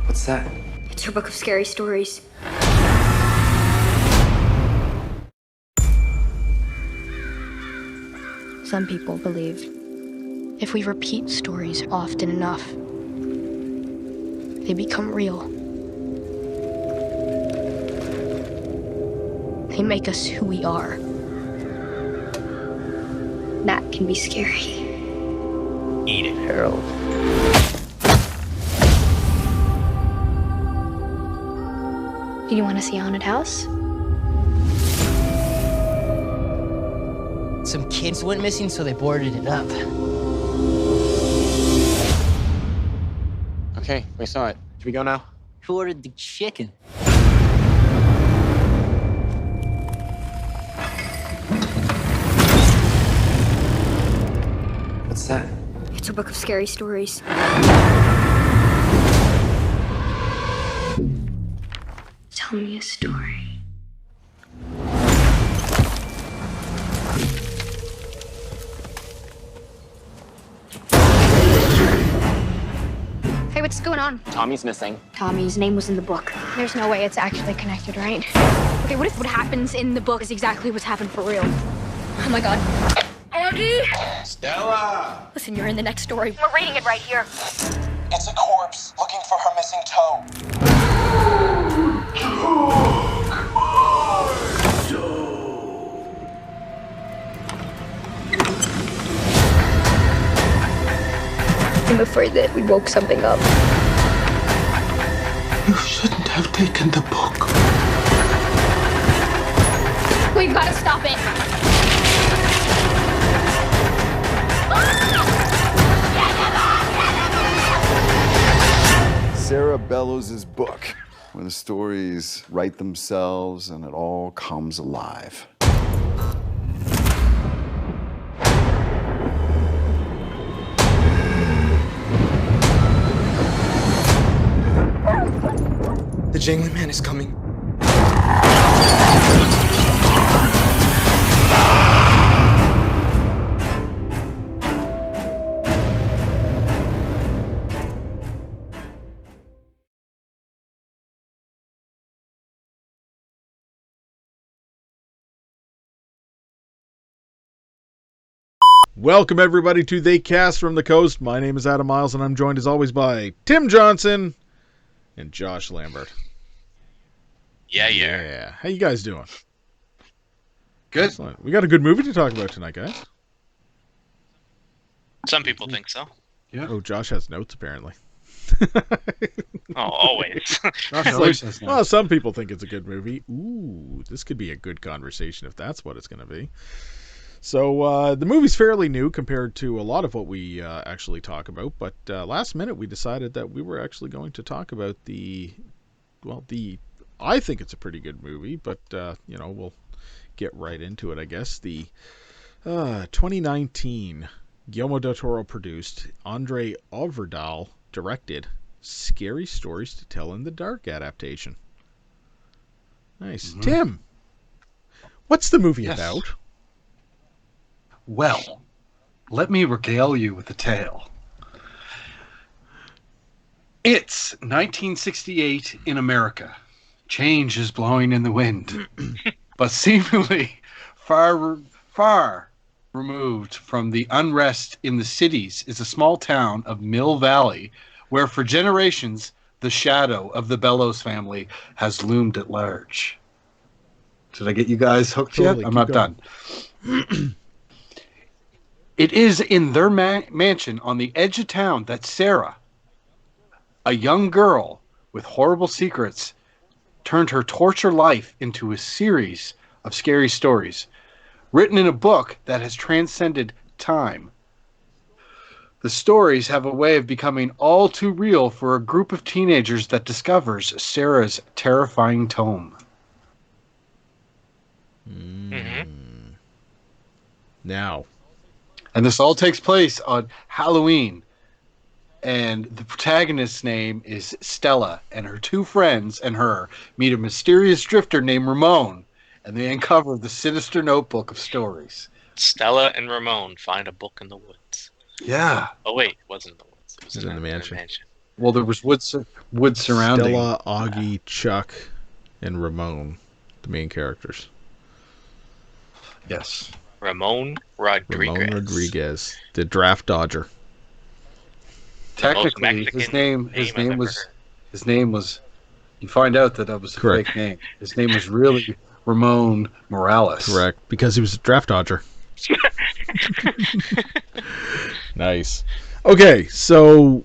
What's that? It's her book of scary stories. Some people believe if we repeat stories often enough, they become real. They make us who we are. That can be scary. Eat it, Harold. Do you want to see a haunted house? Some kids went missing, so they boarded it up. Okay, we saw it. Should we go now? Who ordered the chicken? What's that? It's her book of scary stories. Tell me a story. Hey, what's going on? Tommy's missing. Tommy's name was in the book. There's no way it's actually connected, right? Okay, what if what happens in the book is exactly what's happened for real? Oh my god. Aggie! Stella! Listen, you're in the next story. We're reading it right here. It's a corpse looking for her missing toe. I'm afraid that we woke something up. You shouldn't have taken the book. We've got to stop it. Sarah Bellows' book, where the stories write themselves and it all comes alive. The jangling man is coming. Welcome everybody to ZCAST from the coast. My name is Adam Miles and I'm joined as always by Tim Johnson and Josh Lambert. Yeah. How you guys doing? Good. Excellent. We got a good movie to talk about tonight, guys. Some people think so. Yeah. Oh, Josh has notes apparently. Oh, always. Well, some people think it's a good movie. Ooh, this could be a good conversation if that's what it's going to be. So the movie's fairly new compared to a lot of what we actually talk about, but last minute we decided that we were actually going to talk about I think it's a pretty good movie, but we'll get right into it, I guess. The 2019 Guillermo Del Toro produced, Andre Ovredal directed, Scary Stories to Tell in the Dark adaptation. Nice. Mm-hmm. Tim, what's the movie about? Well, let me regale you with the tale. It's 1968 in America. Change is blowing in the wind. But seemingly far removed from the unrest in the cities is a small town of Mill Valley, where for generations the shadow of the Bellows family has loomed at large. Did I get you guys hooked yet? I'm not done. It is in their mansion on the edge of town that Sarah, a young girl with horrible secrets, turned her torture life into a series of scary stories, written in a book that has transcended time. The stories have a way of becoming all too real for a group of teenagers that discovers Sarah's terrifying tome. Now. And this all takes place on Halloween. And the protagonist's name is Stella, and her two friends and her meet a mysterious drifter named Ramon, and they uncover the sinister notebook of stories. Stella and Ramon find a book in the woods. Yeah. Oh wait, it wasn't in the woods. It was in the mansion. Well, there was wood surrounding. Stella, Augie, Chuck, and Ramon, the main characters. Yes. Ramon Rodriguez, the draft dodger. Technically, his name was. You find out that was a Correct. fake name. His name was really Ramon Morales. Correct, because he was a draft dodger. Nice. Okay, so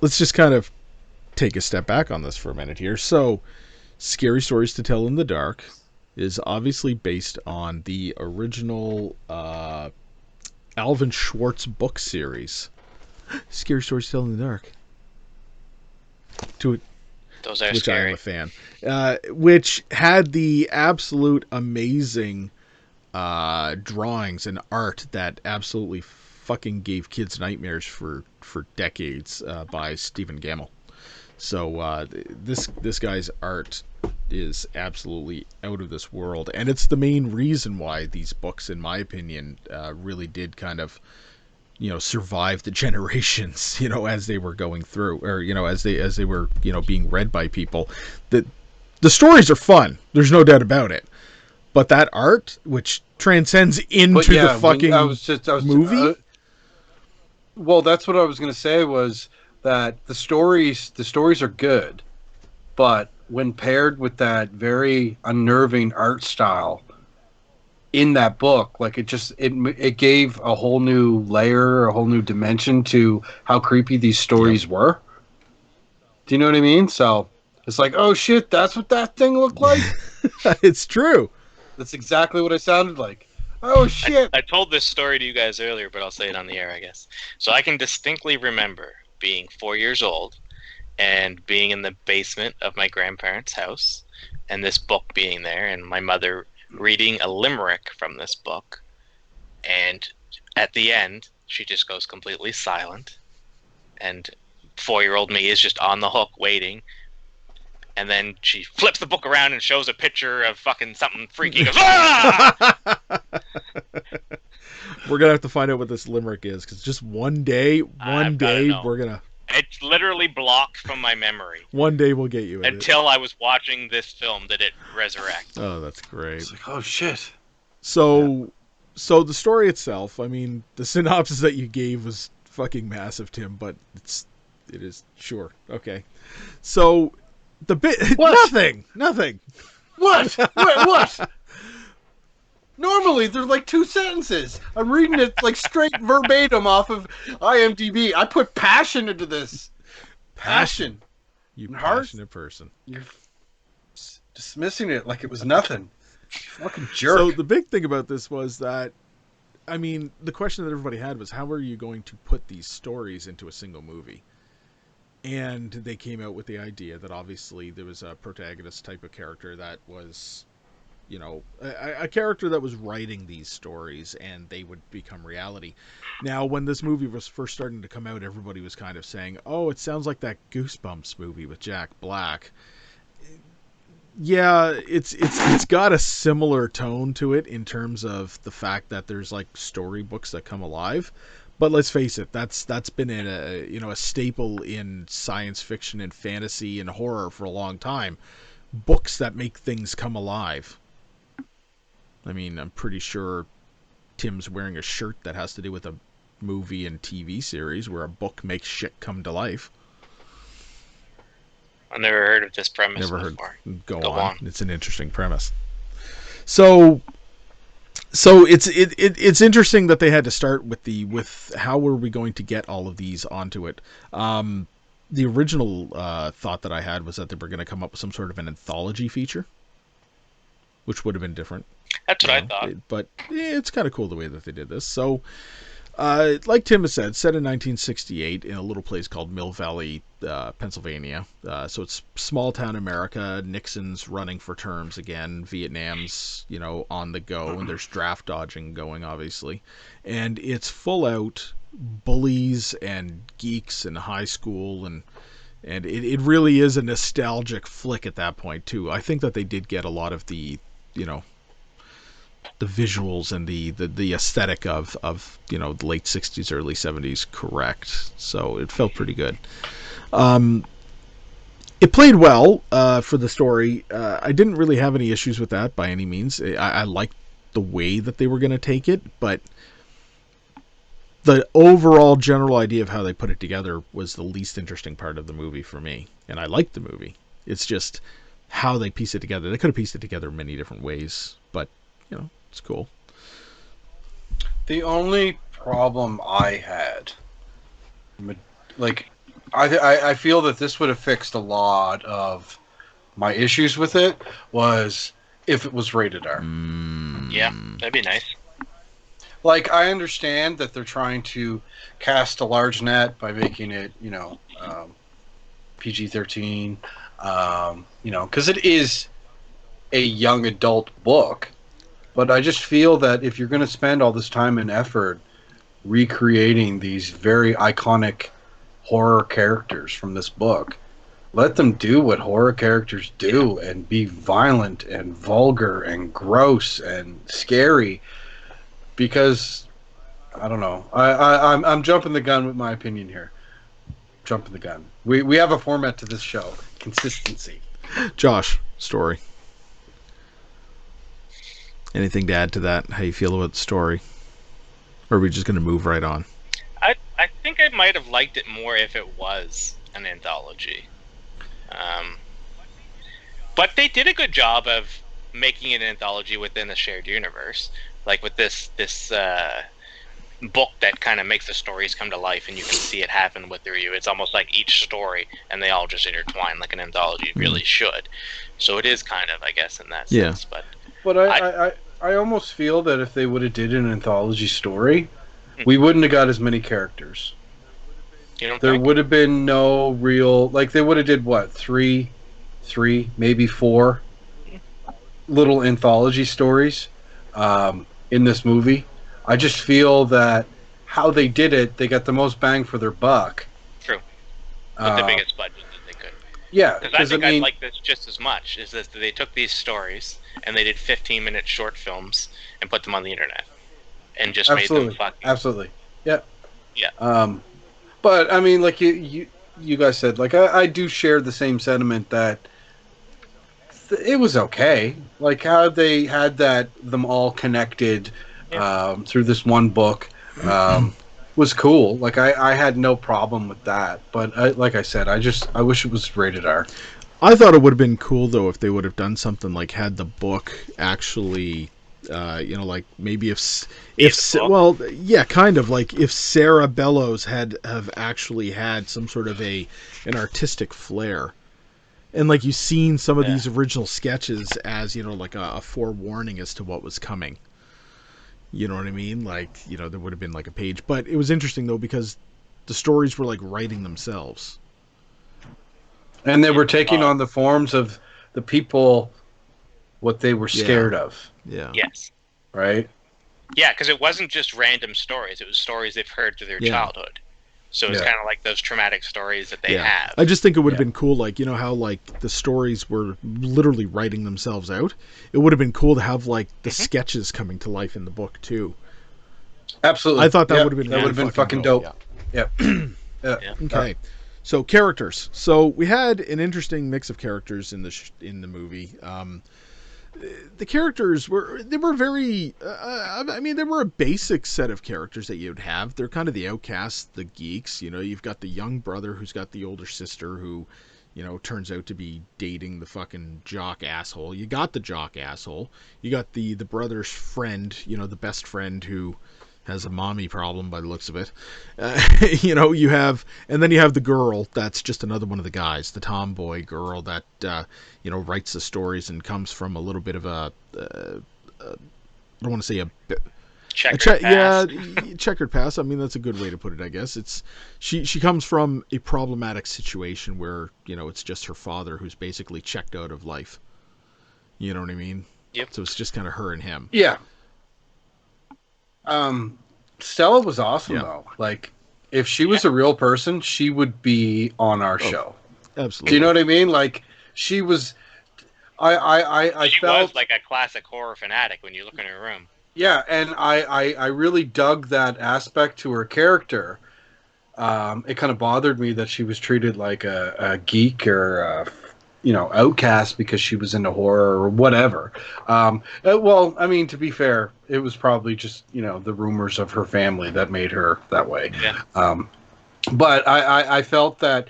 let's just kind of take a step back on this for a minute here. So, Scary Stories to Tell in the Dark is obviously based on the original Alvin Schwartz book series. Scary Stories to Tell in the Dark. Those are which scary. I am a fan. Which had the absolute amazing drawings and art that absolutely fucking gave kids nightmares for decades by Stephen Gammell. So this guy's art is absolutely out of this world, and it's the main reason why these books, in my opinion, really did kind of, survive the generations, as they were going through, or as they were being read by people. The stories are fun. There's no doubt about it. But that art, which transcends into the fucking movie. Well, that's what I was going to say, was that the stories are good, but when paired with that very unnerving art style in that book, like it gave a whole new layer, a whole new dimension to how creepy these stories were. Do you know what I mean? So it's like, oh shit, that's what that thing looked like. It's true. That's exactly what it sounded like. Oh shit! I told this story to you guys earlier, but I'll say it on the air, I guess. So I can distinctly remember being 4 years old and being in the basement of my grandparents' house, and this book being there, and my mother reading a limerick from this book, and at the end, she just goes completely silent, and 4-year-old me is just on the hook waiting. And then she flips the book around and shows a picture of fucking something freaky. Goes, ah! We're gonna have to find out what this limerick is, because just one day we're gonna. It's literally blocked from my memory. One day we'll get you until I was watching this film did it resurrect. Oh, that's great. It's like, oh shit. So the story itself, I mean, the synopsis that you gave was fucking massive, Tim, but it is sure okay. So. The bit nothing. What? What? Normally they're like 2 sentences. I'm reading it like straight verbatim off of IMDb. I put passion into this. Passion. You passionate person. You're dismissing it like it was nothing. You fucking jerk. So the big thing about this was that, I mean, the question that everybody had was, how are you going to put these stories into a single movie? And they came out with the idea that obviously there was a protagonist type of character that was, a character that was writing these stories, and they would become reality. Now, when this movie was first starting to come out, everybody was kind of saying, oh, it sounds like that Goosebumps movie with Jack Black. Yeah, it's got a similar tone to it in terms of the fact that there's like storybooks that come alive. But let's face it, that's been a staple in science fiction and fantasy and horror for a long time. Books that make things come alive. I mean, I'm pretty sure Tim's wearing a shirt that has to do with a movie and TV series where a book makes shit come to life. I've never heard of this premise before. Go on. It's an interesting premise. So it's interesting that they had to start with how were we going to get all of these onto it. The original thought that I had was that they were going to come up with some sort of an anthology feature, which would have been different. That's what I thought. But it's kind of cool the way that they did this. So Like Tim has said, set in 1968 in a little place called Mill Valley, Pennsylvania. So it's small town America. Nixon's running for terms again. Vietnam's, on the go, and there's draft dodging going, obviously. And it's full out bullies and geeks and high school, and it really is a nostalgic flick at that point too. I think that they did get a lot of the the visuals and the aesthetic of the late 60s, early 70s correct. So it felt pretty good. It played well for the story. I didn't really have any issues with that by any means. I liked the way that they were going to take it, but the overall general idea of how they put it together was the least interesting part of the movie for me. And I liked the movie. It's just how they piece it together. They could have pieced it together many different ways, but it's cool. The only problem I had, I feel that this would have fixed a lot of my issues with it, was if it was rated R. Yeah, that'd be nice. Like, I understand that they're trying to cast a large net by making it, PG-13, because it is a young adult book. But I just feel that if you're going to spend all this time and effort recreating these very iconic horror characters from this book, let them do what horror characters do and be violent and vulgar and gross and scary. Because, I don't know, I'm jumping the gun with my opinion here. Jumping the gun. We have a format to this show. Consistency. Josh, story. Anything to add to that? How you feel about the story? Or are we just going to move right on? I think I might have liked it more if it was an anthology. But they did a good job of making an anthology within a shared universe. Like with this book that kind of makes the stories come to life and you can see it happen with you. It's almost like each story and they all just intertwine like an anthology really should. So it is kind of, I guess, in that sense. But I almost feel that if they would have did an anthology story, we wouldn't have got as many characters. There would have been no real, like, they would have did what, three, maybe 4 little anthology stories in this movie. I just feel that how they did it, they got the most bang for their buck. True. With the biggest budget that they could. Yeah, because I think I like this just as much, is that they took these stories and they did 15-minute short films and put them on the internet and just made them fucking... Absolutely. Yeah. Yeah. But, I mean, like you guys said, like, I do share the same sentiment that it was okay. Like, how they had them all connected through this one book was cool. Like, I had no problem with that. But, like I said, I wish it was rated R. I thought it would have been cool, though, if they would have done something like had the book actually... like maybe well, yeah, kind of like if Sarah Bellows have actually had some sort of an artistic flair, and like you've seen some of these original sketches as like a forewarning as to what was coming. You know what I mean? Like there would have been like a page, but it was interesting though because the stories were like writing themselves, and they were taking on the forms of the people, what they were scared of. Yeah. Yes. Right? Yeah, because it wasn't just random stories. It was stories they've heard through their childhood. So it's kind of like those traumatic stories that they have. I just think it would have been cool, like, how, like, the stories were literally writing themselves out. It would have been cool to have, like, the sketches coming to life in the book, too. Absolutely. I thought that would have been really fucking dope. Yeah. Okay. So, characters. So, we had an interesting mix of characters in the movie. The characters were very they were a basic set of characters that you'd have. They're kind of the outcasts, the geeks. You've got the young brother who's got the older sister who turns out to be dating the fucking jock asshole. You got the jock asshole. You got the brother's friend, the best friend who has a mommy problem by the looks of it. You have, and then you have the girl that's just another one of the guys, the tomboy girl that writes the stories and comes from a little bit of a I don't want to say Checkered past. Yeah, checkered past. I mean, that's a good way to put it, I guess. It's she comes from a problematic situation where, you know, it's just her father who's basically checked out of life. You know what I mean? Yep. So it's just kind of her and him. Yeah. Stella was awesome Yeah. though. Like, if she was a real person, she would be on our show. Absolutely. Do you know what I mean? Like, she was. She felt was like a classic horror fanatic when you look in her room. Yeah, and I really dug that aspect to her character. It kind of bothered me that she was treated like a geek or outcast because she was into horror or whatever. Well, I mean, to be fair, it was probably just the rumors of her family that made her that way. Yeah. But I felt that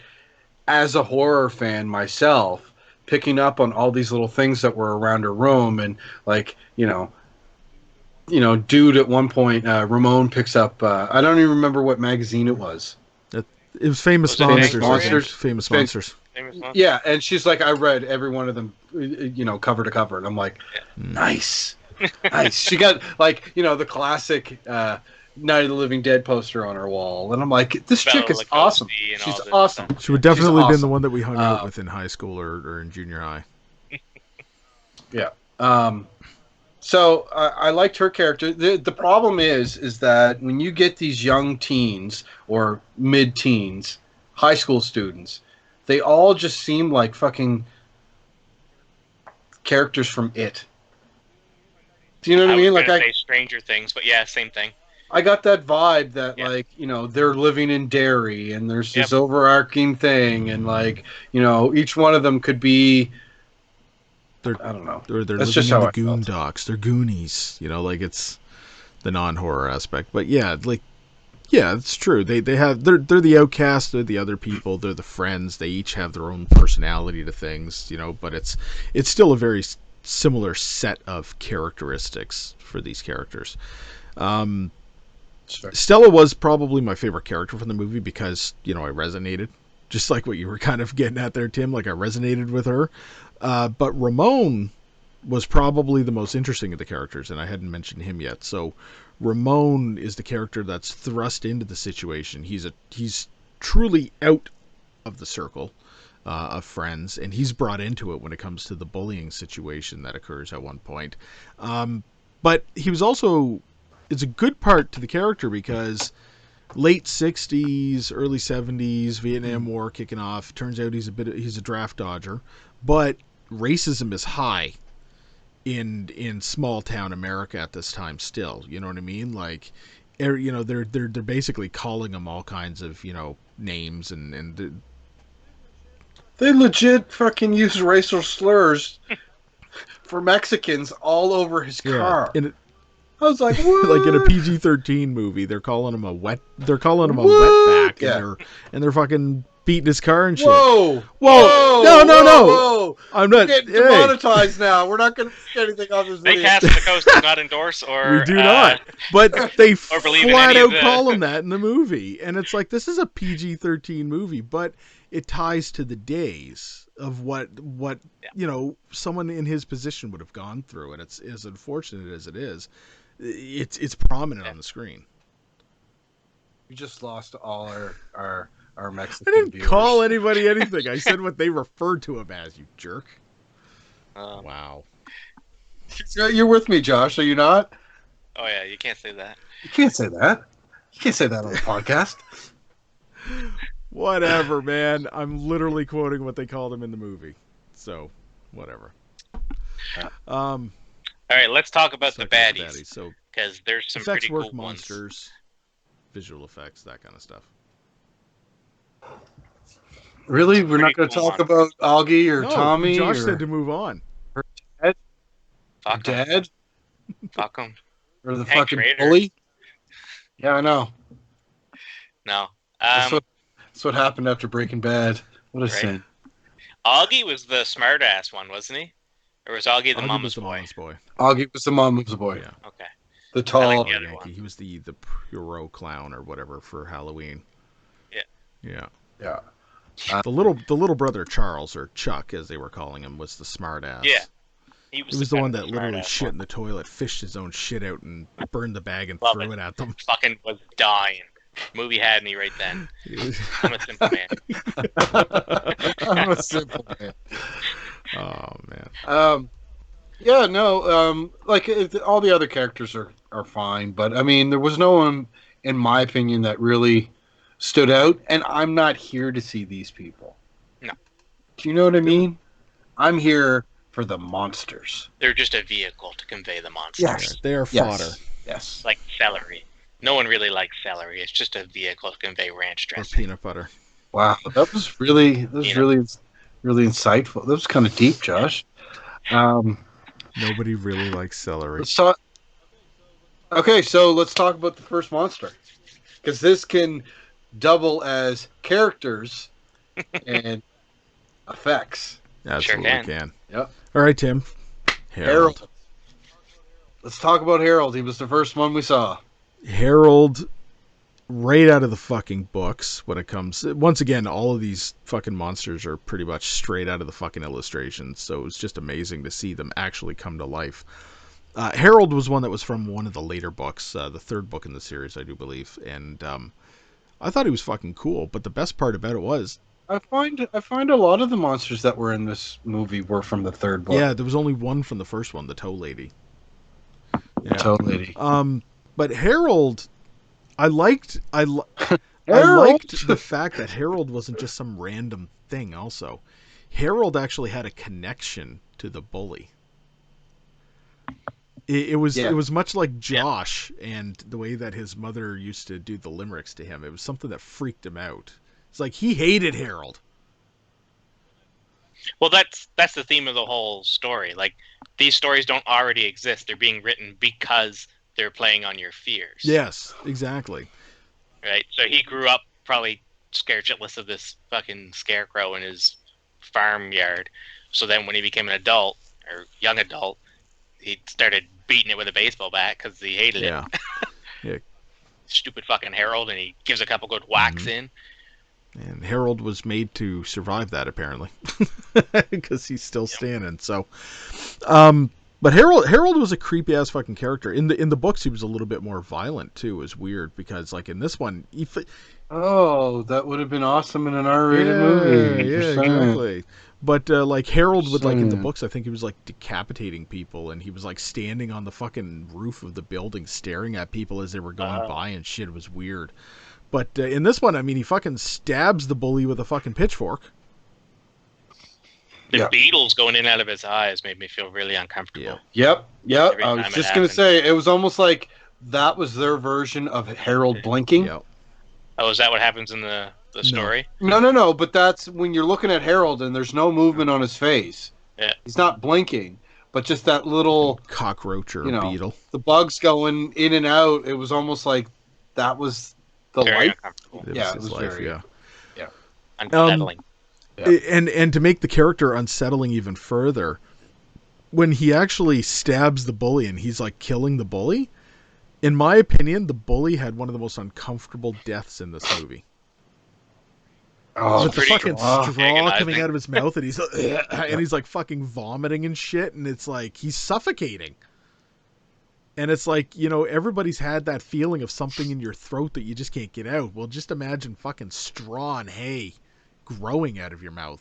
as a horror fan myself, picking up on all these little things that were around her room and dude, at one point, Ramon picks up. I don't even remember what magazine it was. It was Famous Was it Monsters. Monsters? Famous Monsters. Famous Monsters? Yeah, and she's like, I read every one of them, cover to cover, and I'm like, nice, nice. She got the classic Night of the Living Dead poster on her wall, and I'm like, this Bela chick is Lugosi awesome. and She's all this awesome. stuff. She would definitely been the awesome. one that we hung out with in high school or in junior high. Yeah. So I liked her character. The problem is that when you get these young teens or mid-teens, high school students, they all just seem like fucking characters from It. Do you know what I mean? Like Like say Stranger Things, but yeah, same thing. I got that vibe that Yeah. they're living in Derry and there's this overarching thing and each one of them could be. I don't know. They're That's living just in how the I felt. Goondocks. They're Goonies. It's the non-horror aspect. But yeah, it's true. They're the outcasts. They're the other people. They're the friends. They each have their own personality to things. But it's still a very similar set of characteristics for these characters. Stella was probably my favorite character from the movie because I resonated, just like what you were kind of getting at there, Tim. Like I resonated with her. But Ramon was probably the most interesting of the characters, and I hadn't mentioned him yet. So Ramon is the character that's thrust into the situation. He's truly out of the circle of friends, and he's brought into it when it comes to the bullying situation that occurs at one point. But he was also, it's a good part to the character because late 60s, early 70s, Vietnam War kicking off. Turns out he's a draft dodger, but racism is high in small town America at this time still. You know what I mean? Like, they're basically calling him all kinds of names and They legit fucking use racial slurs for Mexicans all over his car. And I was like, what? like in a PG-13 movie, they're calling him a wetback, and they're fucking beating his car and shit. Whoa! No! I'm not. We're getting demonetized now. We're not going to see anything on this video. ZCAST the Coast does not endorse or We do not. But they or believe in flat any out of the... call him that in the movie, and it's like, this is a PG-13 movie, but it ties to the days of what someone in his position would have gone through, and it's as unfortunate as it is. It's prominent on the screen. We just lost all our Mexican I didn't viewers. call anybody anything. I said what they referred to him as, you jerk. Wow. You're with me, Josh, are you not? Oh yeah, you can't say that. You can't say that. You can't say that on the podcast. Whatever, man. I'm literally quoting what they called him in the movie. So, whatever. All right, let's talk about the baddies. So, because there's some effects pretty work, cool monsters, visual effects, that kind of stuff. Really? We're not going to cool talk about Augie or No, Tommy? Josh or said to move on. Dad? Fuck 'em. Dad? Fuck 'em. Or the Hank fucking Schrader. bully? Yeah, I know. No. That's what happened after Breaking Bad. What a sin. Augie was the smart-ass one, wasn't he? Or was Augie the mama's boy? Augie was the mama's boy. Yeah. Okay. The tall. the other one. He was the Puro clown or whatever for Halloween. Yeah. Yeah. The little brother Charles, or Chuck as they were calling him, was the smart ass. Yeah. He was the one that literally shit in the toilet, fished his own shit out, and burned the bag and threw it at them. Fucking was dying. Movie had me right then. I'm a simple man. I'm a simple man. Oh man. Yeah, no. All the other characters are fine, but I mean, there was no one, in my opinion, that really stood out. And I'm not here to see these people. No. Do you know what I mean? I'm here for the monsters. They're just a vehicle to convey the monsters. Yes, they are fodder. Yes. Like celery. No one really likes celery. It's just a vehicle to convey ranch Or dressing. peanut butter. Wow, that was really insightful. That was kind of deep, Josh. Nobody really likes celery. Let's talk. Okay, so let's talk about the first monster, because this can double as characters and effects. Absolutely can. Yep. All right, Tim. Harold. Let's talk about Harold. He was the first one we saw. Harold, right out of the fucking books when it comes... Once again, all of these fucking monsters are pretty much straight out of the fucking illustrations, so it was just amazing to see them actually come to life. Harold was one that was from one of the later books, the third book in the series, I do believe, and I thought he was fucking cool, but the best part about it was... I find a lot of the monsters that were in this movie were from the third book. Yeah, there was only one from the first one, the Toe Lady. Yeah. Toe Lady. But Harold, I liked the fact that Harold wasn't just some random thing. Also, Harold actually had a connection to the bully. It was much like Josh and the way that his mother used to do the limericks to him. It was something that freaked him out. It's like he hated Harold. Well, that's the theme of the whole story. Like, these stories don't already exist. They're being written because they're playing on your fears. Yes, exactly. Right? So he grew up probably scared shitless of this fucking scarecrow in his farmyard. So then when he became an adult, or young adult, he started beating it with a baseball bat because he hated it. Yeah. Stupid fucking Harold, and he gives a couple good whacks in. And Harold was made to survive that, apparently, because he's still standing. So, but Harold was a creepy ass fucking character. In the books, he was a little bit more violent too. It was weird because, like, in this one, that would have been awesome in an R-rated movie. Yeah, exactly. But like Harold would, like, in the books, I think he was like decapitating people, and he was like standing on the fucking roof of the building, staring at people as they were going by and shit. It was weird. But in this one, I mean, he fucking stabs the bully with a fucking pitchfork. The beetles going in and out of his eyes made me feel really uncomfortable. Yep. I was just going to say, it was almost like that was their version of Harold blinking. Yep. Oh, is that what happens in the story? No. But that's when you're looking at Harold and there's no movement on his face. Yeah. He's not blinking, but just that little cockroach or beetle. The bugs going in and out. It was almost like that was the very life. It was life, very unsettling. And to make the character unsettling even further, when he actually stabs the bully and he's like killing the bully, in my opinion, the bully had one of the most uncomfortable deaths in this movie. With the fucking straw coming out of his mouth, and he's like fucking vomiting and shit, and it's like he's suffocating. And it's like, everybody's had that feeling of something in your throat that you just can't get out. Well, just imagine fucking straw and hay growing out of your mouth.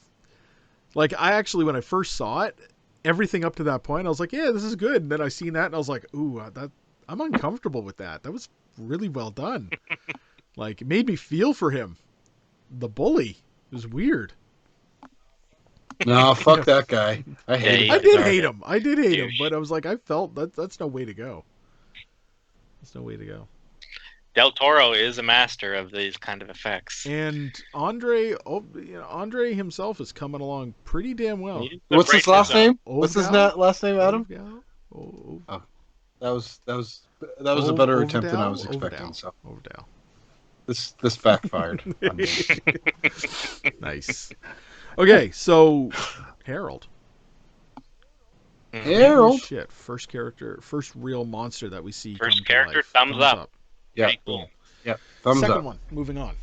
Like, I actually, when I first saw it, everything up to that point, I was like, yeah, this is good. And then I seen that, and I was like, ooh, I'm uncomfortable with that. That was really well done. Like, it made me feel for him. The bully. It was weird. No, fuck that guy. I did hate him, but I was like, I felt that's no way to go. That's no way to go. Del Toro is a master of these kind of effects. And Andre himself is coming along pretty damn well. What's his last name? What's his last name, Adam? Oh, that was a better attempt than I was expecting. So Ovredal. This backfired. Nice. Okay, so Harold. Shit, first real monster that we see. First character, thumbs up. Yeah, pretty cool. Yeah, thumbs second up. One, moving on.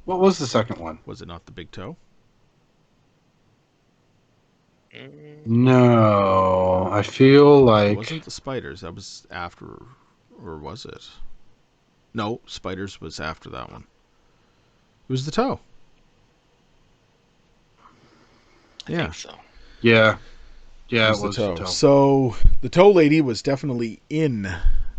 What was the second one? Was it not the big toe? No, I feel It like wasn't the spiders. That was after, or was it? No, spiders was after that one. It was the toe. I think so. yeah, it was was the the toe. toe. So the toe lady was definitely in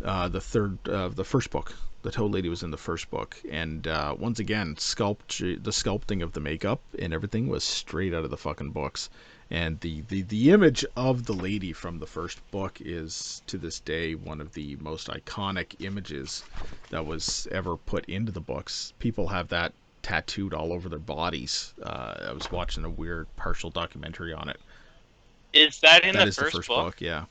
the first book. The toe lady was in the first book, and once again, the sculpting of the makeup and everything was straight out of the fucking books. And the image of the lady from the first book is, to this day, one of the most iconic images that was ever put into the books. People have that tattooed all over their bodies. I was watching a weird partial documentary on it. Is that in That the is the first first book? yeah.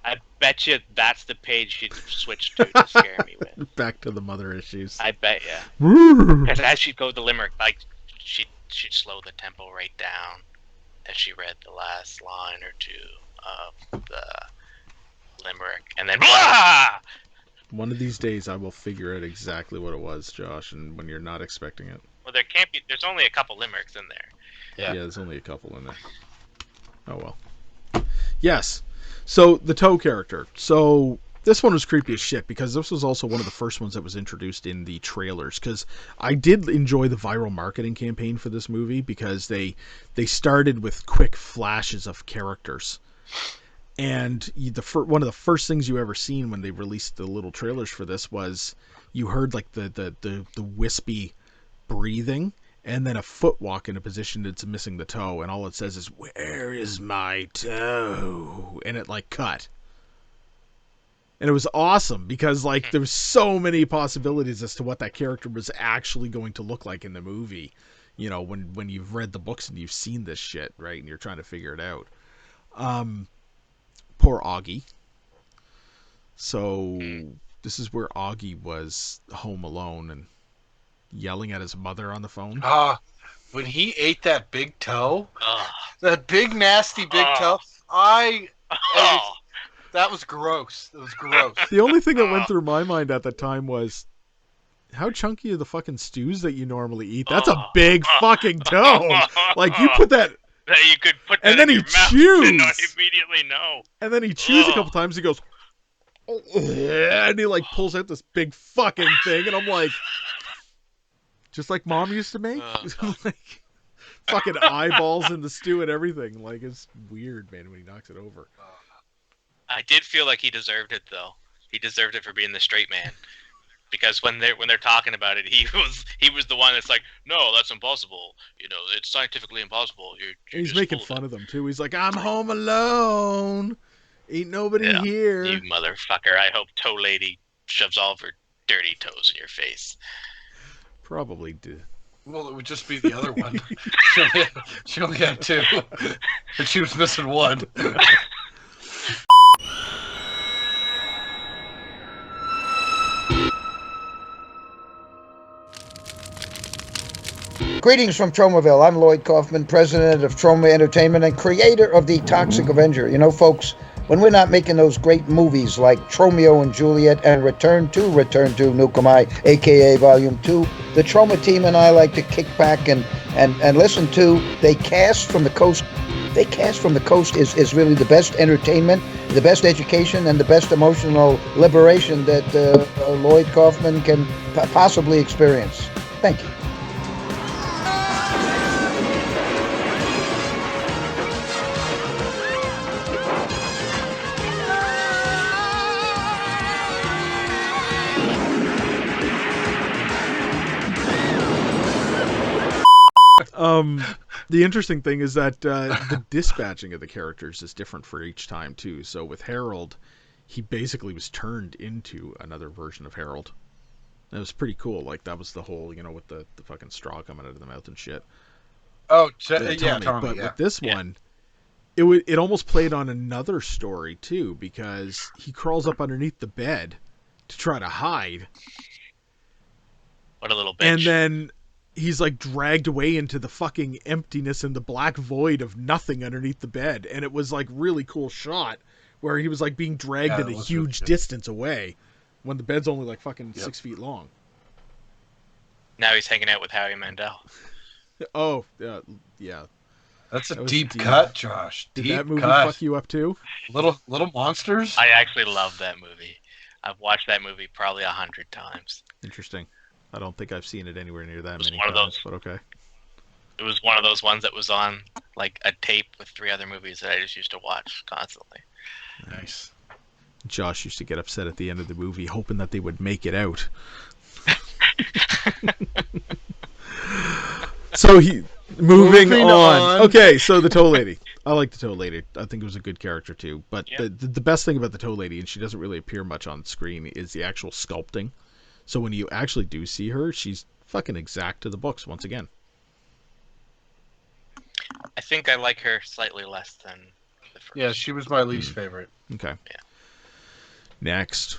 I bet you that's the page she'd switch to scare me with. Back to the mother issues. I bet you. Because as she'd go to the limerick, like she'd slow the tempo right down as she read the last line or two of the limerick, and then blah! One of these days I will figure out exactly what it was, Josh, and when you're not expecting it. Well, there's only a couple limericks in there. Yeah, there's only a couple in there. Oh well. Yes. So the toe character. So this one was creepy as shit because this was also one of the first ones that was introduced in the trailers. Because I did enjoy the viral marketing campaign for this movie because they started with quick flashes of characters. And one of the first things you ever seen when they released the little trailers for this was you heard like the wispy breathing, and then a foot walk in a position that's missing the toe, and all it says is, "Where is my toe?" And it like cut. And it was awesome because like there was so many possibilities as to what that character was actually going to look like in the movie. You know, when you've read the books and you've seen this shit, right, and you're trying to figure it out. Poor Augie. So this is where Augie was home alone and yelling at his mother on the phone. When he ate that big toe, that big nasty big toe, that was gross. It was gross. The only thing that went through my mind at the time was, how chunky are the fucking stews that you normally eat? That's a big fucking toe. Like you put that. That you could put that and then in he your mouth chews. and not immediately know. And then he chews a couple times. He goes, and he like pulls out this big fucking thing, and I'm like, just like Mom used to make, like fucking eyeballs in the stew and everything. Like it's weird, man, when he knocks it over. I did feel like he deserved it though. He deserved it for being the straight man. Because when they're talking about it, he was the one that's like, no, that's impossible. You know, it's scientifically impossible. He's making fun of them too. He's like, I'm home alone, ain't nobody here. You motherfucker! I hope Toe Lady shoves all of her dirty toes in your face. Probably do. Well, it would just be the other one. She only had two, and she was missing one. Greetings from Tromaville. I'm Lloyd Kaufman, president of Troma Entertainment and creator of The Toxic Avenger. You know, folks, when we're not making those great movies like Tromeo and Juliet and Return to Nukamai, a.k.a. Volume 2, the Troma team and I like to kick back and listen to They Cast from the Coast. They Cast from the Coast is really the best entertainment, the best education, and the best emotional liberation that Lloyd Kaufman can possibly experience. Thank you. The interesting thing is that the dispatching of the characters is different for each time too. So with Harold, he basically was turned into another version of Harold. That was pretty cool. Like that was the whole, you know, with the fucking straw coming out of the mouth and shit. Oh, Tommy. But with this one, it almost played on another story too, because he crawls up underneath the bed to try to hide. What a little bitch. And then he's like dragged away into the fucking emptiness and the black void of nothing underneath the bed. And it was like really cool shot where he was like being dragged at a huge distance away when the bed's only like fucking 6 feet long. Now he's hanging out with Howie Mandel. Oh, yeah. That's a That was deep cut, Josh. Did Deep that movie cut. fuck you up too? Little monsters. I actually love that movie. I've watched that movie probably 100 times. Interesting. I don't think I've seen it anywhere near that was many one of times, those- but okay. It was one of those ones that was on like a tape with 3 other movies that I just used to watch constantly. Nice. Josh used to get upset at the end of the movie, hoping that they would make it out. So moving on. Okay, so the Toe Lady. I like the Toe Lady. I think it was a good character too. But the best thing about the Toe Lady, and she doesn't really appear much on screen, is the actual sculpting. So when you actually do see her, she's fucking exact to the books once again. I think I like her slightly less than the first. Yeah, she was my least favorite. Okay. Yeah. Next.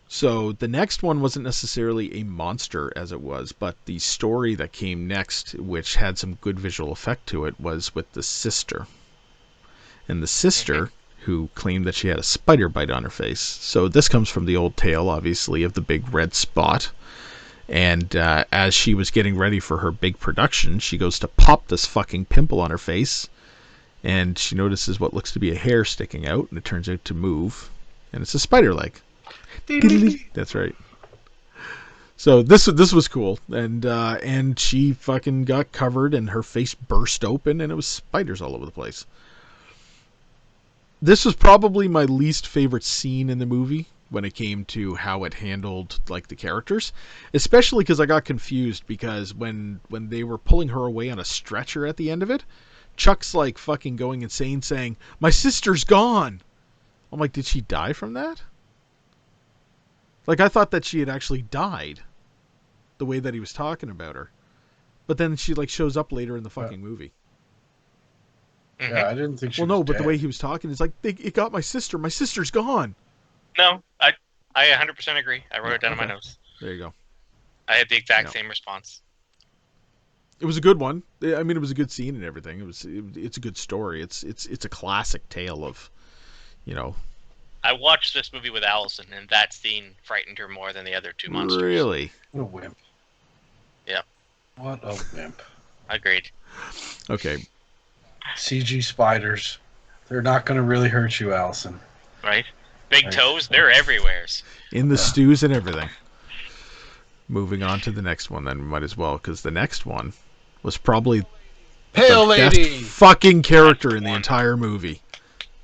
So the next one wasn't necessarily a monster as it was, but the story that came next, which had some good visual effect to it, was with the sister. And the sister, who claimed that she had a spider bite on her face. So this comes from the old tale, obviously, of the big red spot. And as she was getting ready for her big production, she goes to pop this fucking pimple on her face. And she notices what looks to be a hair sticking out, and it turns out to move. And it's a spider leg. That's right. So this was cool, and she fucking got covered, and her face burst open, and it was spiders all over the place. This was probably my least favorite scene in the movie when it came to how it handled like the characters, especially because I got confused because when they were pulling her away on a stretcher at the end of it, Chuck's like fucking going insane, saying, "My sister's gone." I'm like, did she die from that? Like, I thought that she had actually died, the way that he was talking about her. But then she, like, shows up later in the fucking movie. Yeah, I didn't think she was Well, no, but dead. the way he was talking, it's like, it got my sister. My sister's gone. No, I 100% agree. I wrote it down in my notes. There you go. I had the exact same response. It was a good one. I mean, it was a good scene and everything. It's a good story. It's a classic tale of, you know. I watched this movie with Allison, and that scene frightened her more than the other 2 monsters. Really? What a wimp. Yeah. What a wimp. Agreed. Okay. CG spiders. They're not going to really hurt you, Allison. Right? Big toes, they're everywheres. In the stews and everything. Moving on to the next one, then we might as well, because the next one was probably Pale the Lady. best fucking character in the entire movie.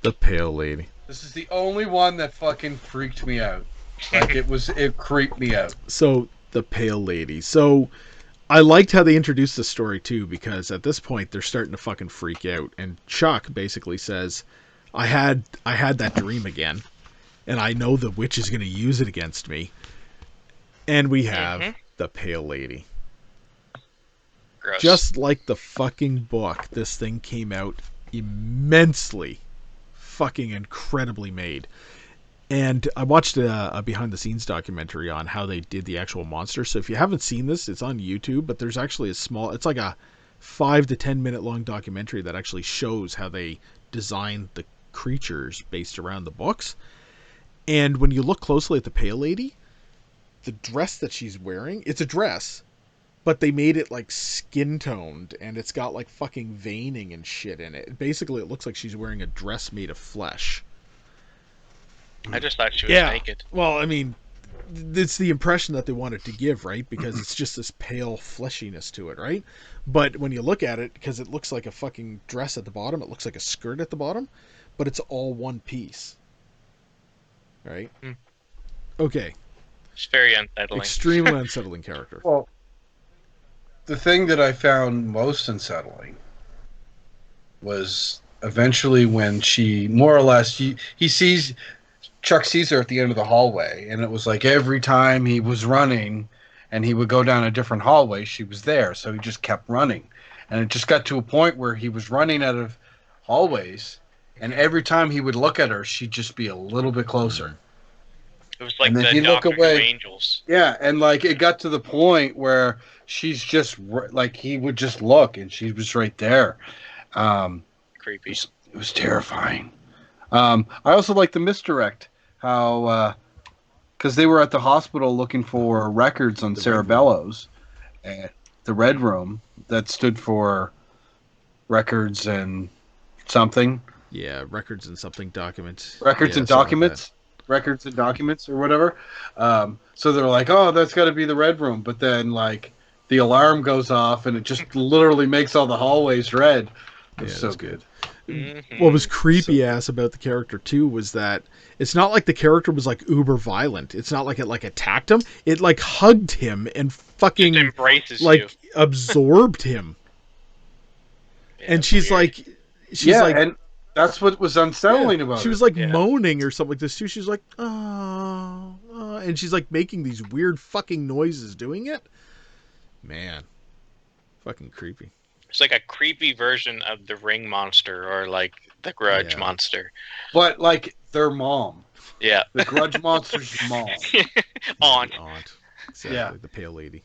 The Pale Lady. This is the only one that fucking freaked me out. Like, it creeped me out. So, the Pale Lady. So, I liked how they introduced the story, too, because at this point, they're starting to fucking freak out. And Chuck basically says, I had that dream again, and I know the witch is going to use it against me. And we have the Pale Lady. Gross. Just like the fucking book, this thing came out immensely fucking incredibly made. And I watched a behind-the-scenes documentary on how they did the actual monster. So if you haven't seen this, it's on YouTube, but there's actually it's like a 5 to 10 minute long documentary that actually shows how they designed the creatures based around the books. And when you look closely at the Pale Lady, the dress that she's wearing, it's a dress, but they made it like skin toned, and it's got like fucking veining and shit in it. Basically, it looks like she's wearing a dress made of flesh. I just thought she was naked. Well, I mean, it's the impression that they wanted to give, right? Because it's just this pale fleshiness to it, right? But when you look at it, because it looks like a fucking dress at the bottom, it looks like a skirt at the bottom, but it's all one piece. Right? Okay. It's very unsettling. Extremely unsettling character. Well, the thing that I found most unsettling was eventually when she, more or less, Chuck sees her at the end of the hallway, and it was like every time he was running and he would go down a different hallway, she was there, so he just kept running. And it just got to a point where he was running out of hallways, and every time he would look at her, she'd just be a little bit closer. It was like And then the he'd look Doctor away. Who Angels. Yeah, and like it got to the point where she's just like he would just look, and she was right there. Creepy. It was terrifying. I also like the misdirect, how because they were at the hospital looking for records on Sarah Bellows, the Red Room that stood for records and something. Yeah, records and something documents. Records Yeah, and something like documents. Records and documents or whatever. So they're like, oh, that's got to be the red room. But then, like, the alarm goes off and it just literally makes all the hallways red. It's Yeah, so that's good. What was creepy ass about the character too was that it's not like the character was like uber violent. It's not like it like attacked him. It like hugged him and fucking Just embraces like you. absorbed him. And she's weird. like, she's like, and that's what was unsettling about it. she was like moaning or something like this too. She's like, oh, and she's like making these weird fucking noises doing it. Man, fucking creepy. It's like a creepy version of the Ring monster or like the Grudge monster. But like their mom. Yeah. The Grudge monster's mom. Aunt. Exactly, Yeah. the pale lady.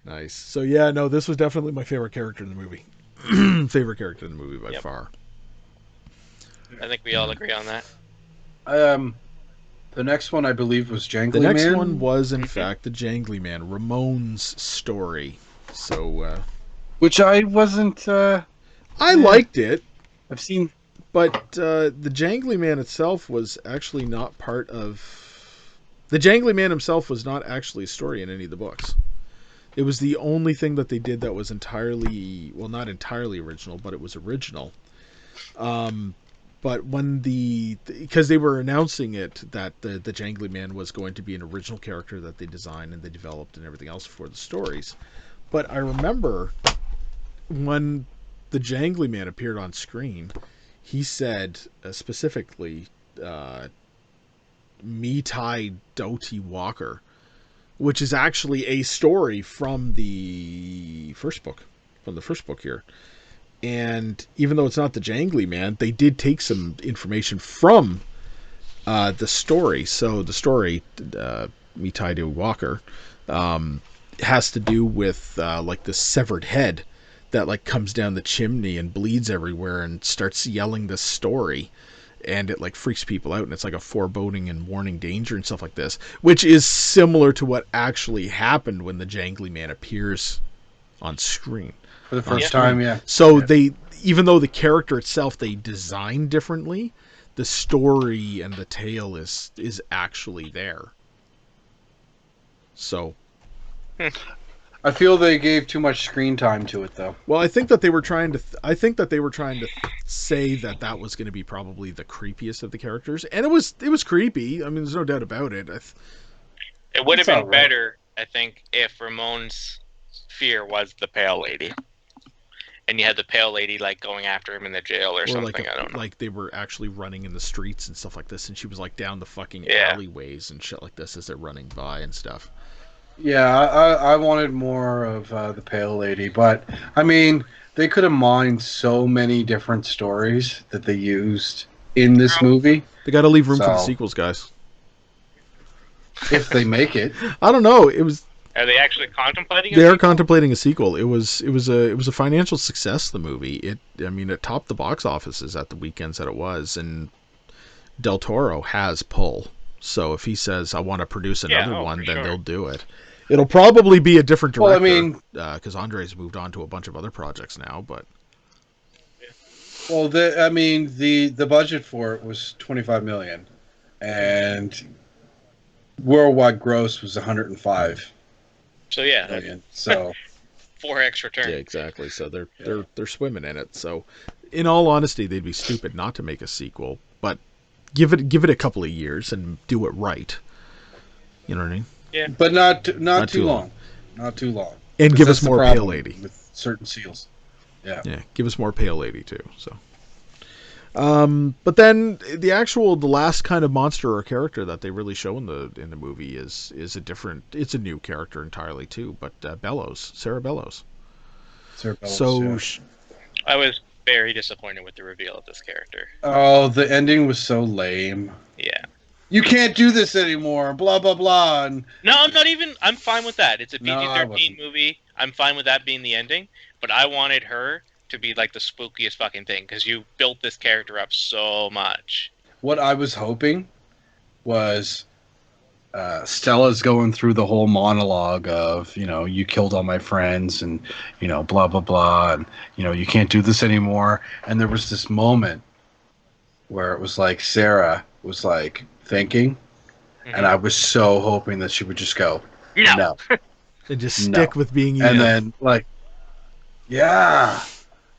Nice. So yeah, no, this was definitely my favorite character in the movie. Favorite character in the movie by far. I think we all agree on that. The next one I believe was Jangly The next Man. one was in fact the Jangly Man, Ramon's story. So which I wasn't I liked it. I've seen, but the Jangly Man itself was actually not part of. The Jangly Man himself was not actually a story in any of the books. It was the only thing that they did that was entirely, well, not entirely original, but it was original. But when because they were announcing it that the Jangly Man was going to be an original character that they designed and they developed and everything else for the stories. But I remember when the Jangly Man appeared on screen, he said specifically, Mitai Doti Walker, which is actually a story from the first book, here. And even though it's not the Jangly Man, they did take some information from the story. So the story, Mitai Doti Walker, has to do with like the severed head that like comes down the chimney and bleeds everywhere and starts yelling this story, and it like freaks people out, and it's like a foreboding and warning danger and stuff like this, which is similar to what actually happened when the Jangly Man appears on screen for the first time. Yeah. So they, even though the character itself they designed differently, the story and the tale is actually there. So I feel they gave too much screen time to it, though. Well, I think that they were trying to. I think that they were trying to say that that was going to be probably the creepiest of the characters, and it was. It was creepy. I mean, there's no doubt about it. It would have been better, I think, if Ramon's fear was the Pale Lady, and you had the Pale Lady like going after him in the jail or something. Like I don't know. Like they were actually running in the streets and stuff like this, and she was like down the fucking alleyways and shit like this as they're running by and stuff. Yeah, I wanted more of the Pale Lady, but I mean, they could have mined so many different stories that they used in this movie. They got to leave room for the sequels, guys. If they make it, I don't know. It was. Are they actually contemplating? They are contemplating a sequel. It was a financial success. The movie. It topped the box offices at the weekends that it was, and Del Toro has pull. So if he says I want to produce another one, then they'll do it. It'll probably be a different director. Well, I mean, because Andre's moved on to a bunch of other projects now. But well, the budget for it was $25 million, and worldwide gross was 105. So yeah, million. So 4x return. Yeah, exactly. So they're swimming in it. So, in all honesty, they'd be stupid not to make a sequel. But give it a couple of years and do it right. You know what I mean? Yeah, but not too long. Not too long. And give us more Pale Lady with certain seals. Yeah. Yeah, give us more Pale Lady too. So. But then the last kind of monster or character that they really show in the movie is a different. It's a new character entirely too. But Bellows, Sarah Bellows. Sarah Bellows. So. Yeah. I was very disappointed with the reveal of this character. Oh, the ending was so lame. Yeah. You can't do this anymore. Blah blah blah. And... No, I'm not even. I'm fine with that. It's a PG-13 movie. I'm fine with that being the ending. But I wanted her to be like the spookiest fucking thing because you built this character up so much. What I was hoping was Stella's going through the whole monologue of, you killed all my friends and, blah, blah, blah. And, you can't do this anymore. And there was this moment where it was like Sarah was like thinking. Mm-hmm. And I was so hoping that she would just go, no. And just stick with being And then, yeah,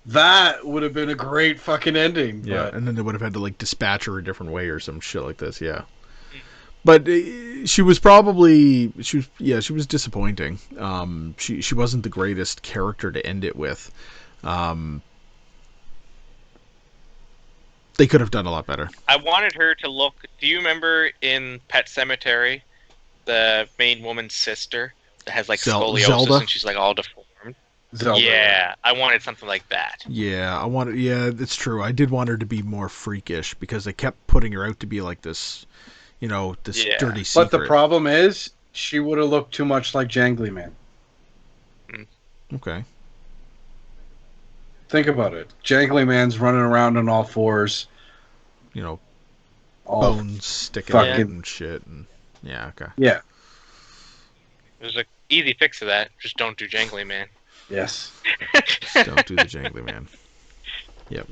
that would have been a great fucking ending. Yeah, but... and then they would have had to dispatch her a different way or some shit like this. Yeah. But she was disappointing. She wasn't the greatest character to end it with. They could have done a lot better. I wanted her to look. Do you remember in Pet Sematary, the main woman's sister that has scoliosis Zelda? And she's all deformed? Zelda. Yeah, I wanted something like that. Yeah, Yeah, that's true. I did want her to be more freakish because they kept putting her out to be like this. This dirty secret. But the problem is, she would have looked too much like Jangly Man. Okay. Think about it. Jangly Man's running around on all fours. Bones sticking out and shit. And yeah, okay. Yeah. There's an easy fix to that. Just don't do Jangly Man. Yes. Just don't do the Jangly Man. Yep.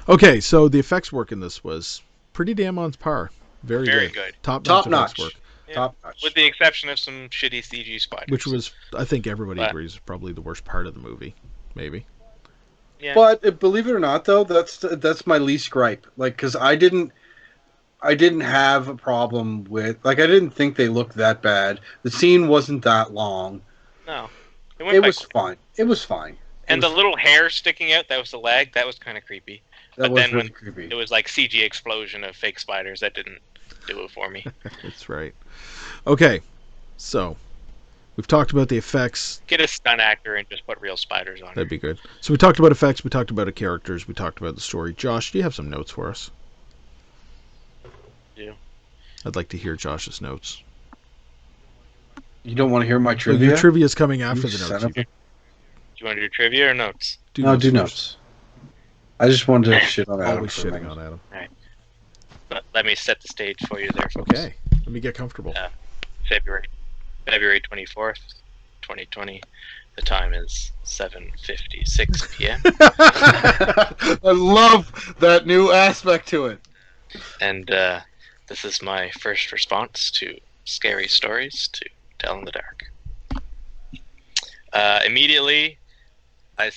Okay, so the effects work in this was pretty damn on par. Very good. Top notch work. Yeah. Top notch. With the exception of some shitty CG spiders. Which was, I think everybody agrees, is probably the worst part of the movie. Maybe. Yeah. But believe it or not, though, that's my least gripe. Because I didn't have a problem with. I didn't think they looked that bad. The scene wasn't that long. No. It was fine. It was fine. And the little hair sticking out, that was the leg, that was kind of creepy. That was really creepy. It was CG explosion of fake spiders that didn't do it for me. That's right. Okay, so we've talked about the effects. Get a stunt actor and just put real spiders on. That'd be good. So we talked about effects, we talked about the characters, we talked about the story. Josh, do you have some notes for us? Yeah. I'd like to hear Josh's notes. You don't want to hear my trivia? Well, your trivia's coming after the notes. Do you want to do trivia or notes? Do notes. I just wanted to shit on Adam. Always shitting on Adam. All right. Let me set the stage for you there, folks. Okay. Let me get comfortable. February 24th, 2020. The time is 7:56 p.m. I love that new aspect to it. And this is my first response to scary stories to tell in the dark. Immediately, I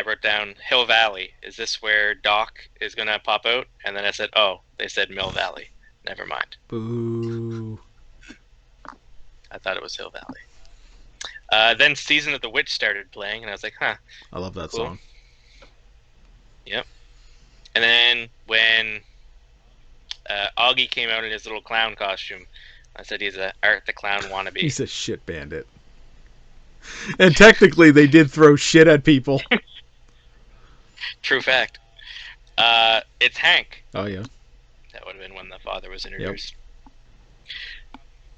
wrote down Hill Valley. Is this where Doc is going to pop out? And then I said, oh, they said Mill Valley. Never mind. Boo. I thought it was Hill Valley. Then Season of the Witch started playing, and I was like, huh. I love that cool. song. Yep. And then when Augie came out in his little clown costume, I said he's a Art the Clown wannabe. He's a shit bandit. And technically, they did throw shit at people. True fact. It's Hank. Oh, yeah. That would have been when the father was introduced. Yep.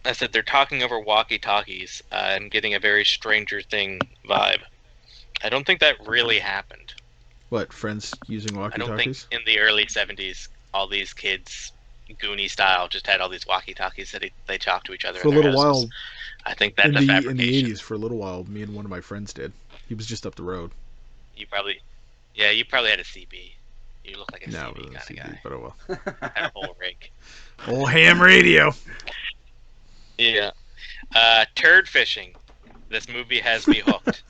I said they're talking over walkie-talkies and getting a very Stranger Thing vibe. I don't think that really happened. What, friends using walkie-talkies? I don't think in the early 70s, all these kids, Goonie style, just had all these walkie-talkies that they talked to each other for a little while. I think that's a fabrication. In the 80s, for a little while, me and one of my friends did. He was just up the road. You probably had a CB. You look like a CB kind of guy. But oh well. Had a whole rig. Whole ham radio. Yeah. Turd fishing. This movie has me hooked.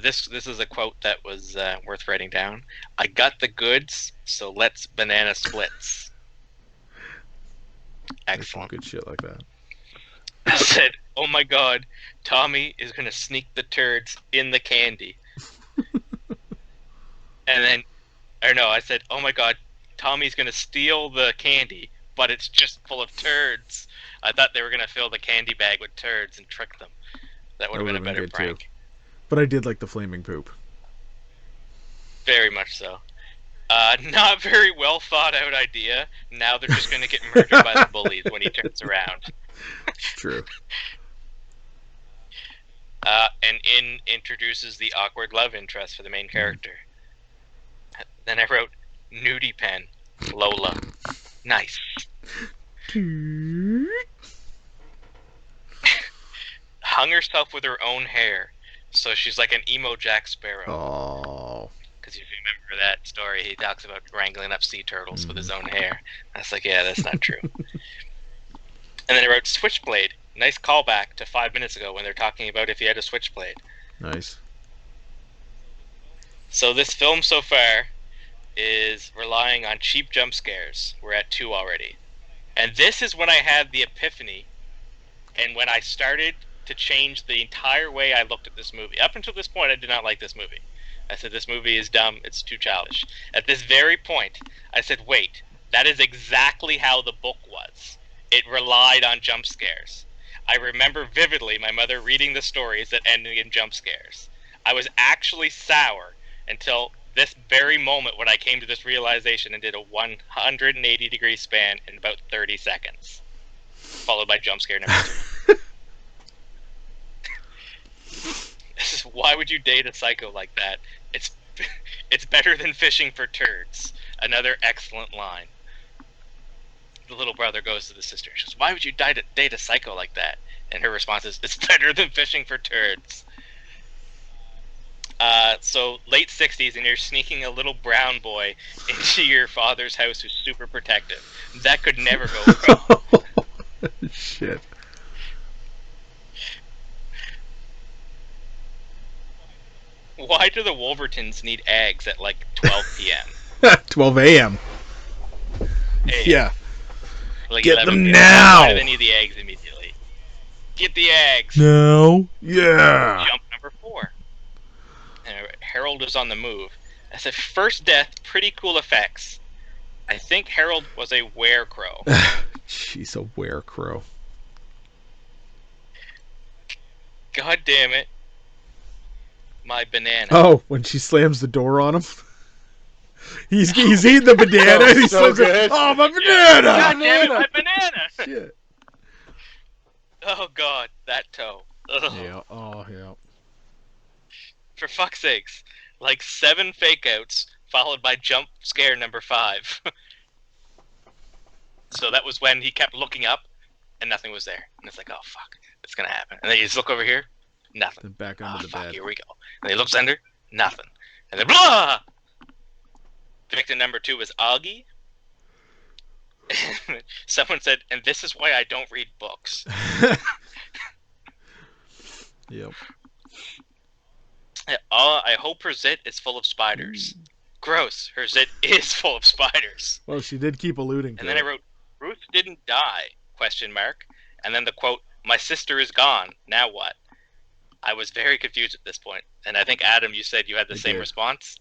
This is a quote that was worth writing down. I got the goods, so let's banana splits. Excellent. Good shit like that. I said, oh my god, Tommy is going to sneak the turds in the candy. I said, oh my god, Tommy's going to steal the candy, but it's just full of turds. I thought they were going to fill the candy bag with turds and trick them. That would have been a better prank. Too. But I did like the flaming poop. Very much so. Not very well thought out idea. Now they're just going to get murdered by the bullies when he turns around. True. And introduces the awkward love interest for the main character. Then I wrote nudie pen. Lola. Nice. Hung herself with her own hair, so she's like an emo Jack Sparrow. Oh. Because if you remember that story, he talks about wrangling up sea turtles with his own hair. I was like, yeah, that's not true. And then I wrote Switchblade. Nice callback to 5 minutes ago when they're talking about if he had a switchblade. Nice. So this film so far is relying on cheap jump scares. We're at 2 already. And this is when I had the epiphany, and when I started to change the entire way I looked at this movie. Up until this point, I did not like this movie. I said, this movie is dumb, it's too childish. At this very point, I said, wait, that is exactly how the book was. It relied on jump scares. I remember vividly my mother reading the stories that ended in jump scares. I was actually sour until this very moment when I came to this realization and did a 180-degree span in about 30 seconds. Followed by jump scare number 2. This is, why would you date a psycho like that? It's better than fishing for turds. Another excellent line. The little brother goes to the sister. She goes, why would you date a psycho like that? And her response is, it's better than fishing for turds. So late 60s, and you're sneaking a little brown boy into your father's house who's super protective. That could never go wrong. Shit. Why do the Wolvertons need eggs at like 12 p.m.? 12 a.m. Yeah. Like Get them p.m. now! Why do they need the eggs immediately? Get the eggs! No. Yeah. Jump number 4. Harold is on the move. I said, first death, pretty cool effects. I think Harold was a werecrow. She's a werecrow. God damn it. My banana. Oh, when she slams the door on him. He's eating the banana. And he so slams good. it. Oh, my banana! God damn it, my banana! Shit. Oh god, that toe. Ugh. Yeah. Oh, yeah. For fuck's sakes. Like 7 fake outs, followed by jump scare number 5. So that was when he kept looking up, and nothing was there. And it's like, oh fuck, it's gonna happen. And then you just look over here, nothing. Then back under the fuck, bed. here we go. And he looks under, nothing. And then blah! Victim number 2 was Augie. Someone said, and this is why I don't read books. Yep. I hope her zit is full of spiders. Gross. Her zit is full of spiders. Well, she did keep alluding to And then I wrote, Ruth didn't die, ? And then the quote, my sister is gone, now what? I was very confused at this point. And I think, Adam, you said you had the same response?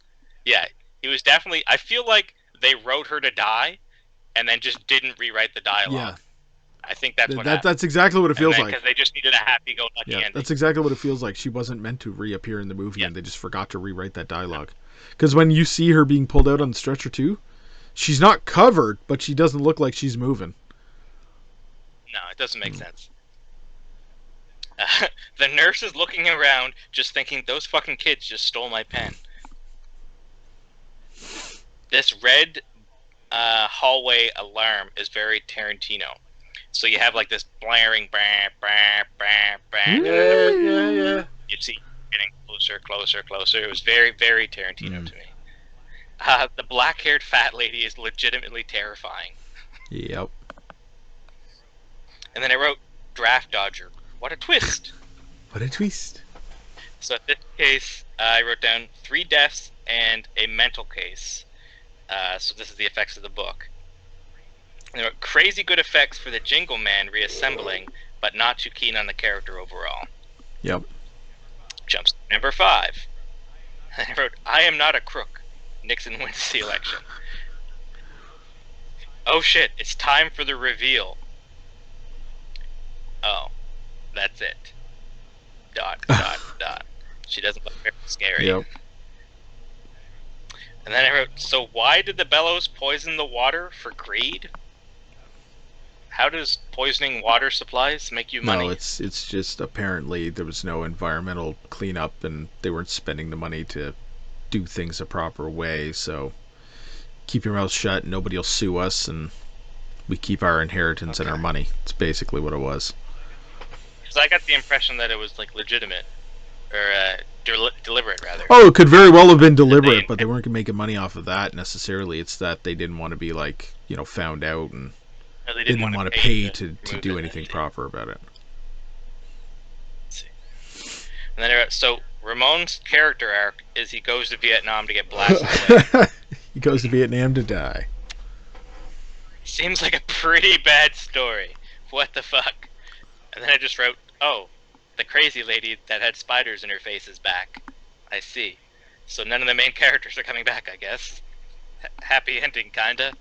Yeah, he was definitely, I feel like they wrote her to die and then just didn't rewrite the dialogue. Yeah. I think that's what happened. That's exactly what it feels like. Because they just needed a happy-go-lucky ending. That's exactly what it feels like. She wasn't meant to reappear in the movie, and they just forgot to rewrite that dialogue. Because when you see her being pulled out on the stretcher too, she's not covered, but she doesn't look like she's moving. No, it doesn't make sense. The nurse is looking around, just thinking, those fucking kids just stole my pen. This red hallway alarm is very Tarantino. So you have like this blaring, bah, bah, bah, bah. Yeah. You see getting closer, closer, closer. It was very, very Tarantino to me. The black-haired fat lady is legitimately terrifying. Yep. And then I wrote Draft Dodger. What a twist! What a twist! So in this case, I wrote down 3 deaths and a mental case. So this is the effects of the book. And there were crazy good effects for the Jingle Man reassembling, but not too keen on the character overall. Yep. Jumps number 5. I wrote, I am not a crook. Nixon wins the election. Oh shit, it's time for the reveal. Oh, that's it. ... She doesn't look very scary. Yep. And then I wrote, so why did the Bellows poison the water for greed? How does poisoning water supplies make you money? No, it's just apparently there was no environmental cleanup and they weren't spending the money to do things a proper way, so keep your mouth shut, nobody will sue us, and we keep our inheritance and our money. It's basically what it was. Because I got the impression that it was like legitimate, or deliberate rather. Oh, it could very well have been deliberate, but they weren't making money off of that necessarily. It's that they didn't want to be like, found out, and they didn't want to pay to do anything proper about it. Let's see. And then so Ramon's character arc is he goes to Vietnam to get blasted. He goes to Vietnam to die. Seems like a pretty bad story. What the fuck? And then I just wrote, oh, the crazy lady that had spiders in her face is back. I see. So none of the main characters are coming back, I guess. Happy ending, kinda.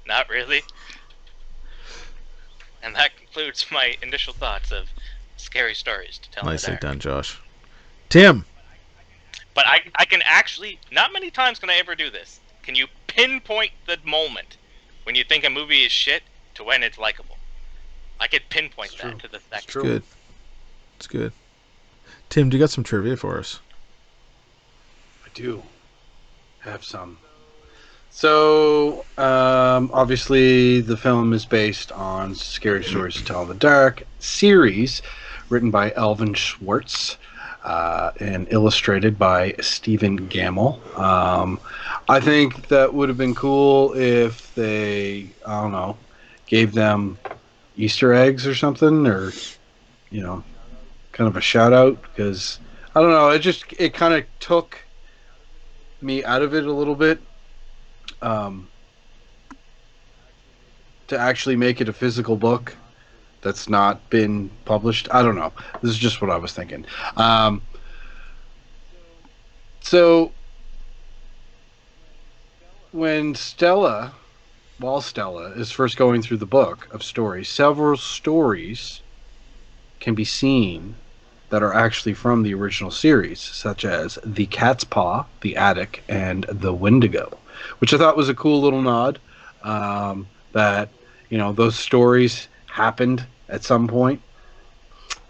Not really. And that concludes my initial thoughts of scary stories to tell. Nicely done, Josh. Tim! But I can actually, not many times can I ever do this. Can you pinpoint the moment when you think a movie is shit to when it's likable? I could pinpoint that to the second. It's good. It's good. Tim, do you got some trivia for us? I do have some. So, obviously, the film is based on Scary Stories to Tell in the Dark series, written by Alvin Schwartz and illustrated by Stephen Gamble. I think that would have been cool if they, I don't know, gave them Easter eggs or something, or, kind of a shout out, because, I don't know, it kind of took me out of it a little bit. To actually make it a physical book that's not been published. I don't know. This is just what I was thinking. So when Stella is first going through the book of stories, several stories can be seen that are actually from the original series, such as The Cat's Paw, The Attic, and The Wendigo, which I thought was a cool little nod, that, those stories happened at some point.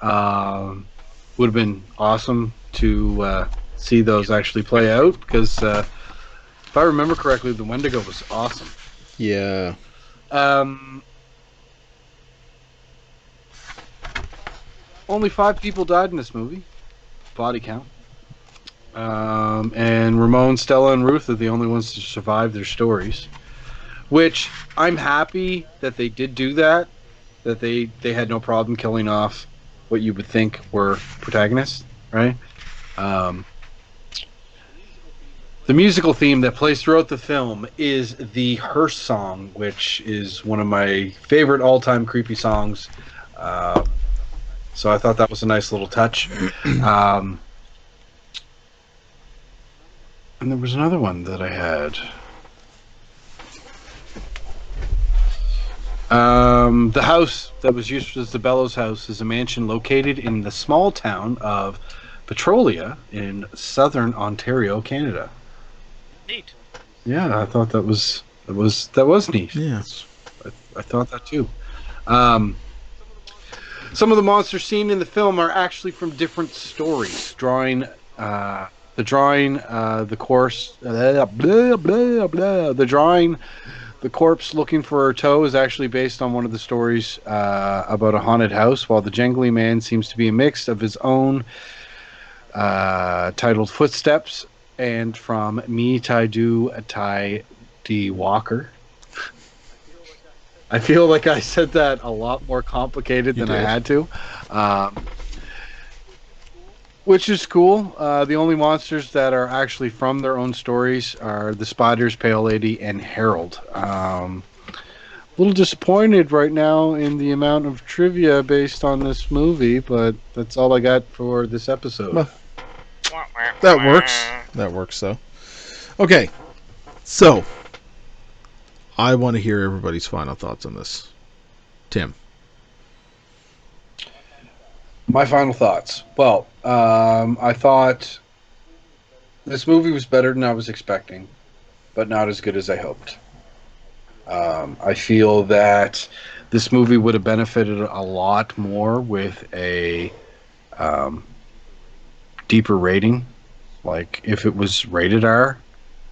Would have been awesome to see those actually play out, because if I remember correctly, The Wendigo was awesome. Yeah. Only 5 people died in this movie. Body count. And Ramon, Stella, and Ruth are the only ones to survive their stories. Which, I'm happy that they did do that. That they had no problem killing off what you would think were protagonists, right? The musical theme that plays throughout the film is the Hearse song, which is one of my favorite all-time creepy songs. So I thought that was a nice little touch. And there was another one that I had. The house that was used as the Bellows house is a mansion located in the small town of Petrolia in southern Ontario, Canada. Neat. Yeah, I thought that was neat. Yes. I thought that too. Some of the monsters seen in the film are actually from different stories, the corpse looking for her toe is actually based on one of the stories about a haunted house, while the jangly man seems to be a mix of his own titled Footsteps and from Me Tai Do Tai D Walker. I feel like I said that a lot more complicated than I had to. Which is cool. The only monsters that are actually from their own stories are the Spiders, Pale Lady, and Harold. A little disappointed right now in the amount of trivia based on this movie, but that's all I got for this episode. Well, that works. That works, though. Okay, so I want to hear everybody's final thoughts on this. Tim. My final thoughts. Well, I thought this movie was better than I was expecting, but not as good as I hoped. I feel that this movie would have benefited a lot more with a deeper rating. Like, if it was rated R,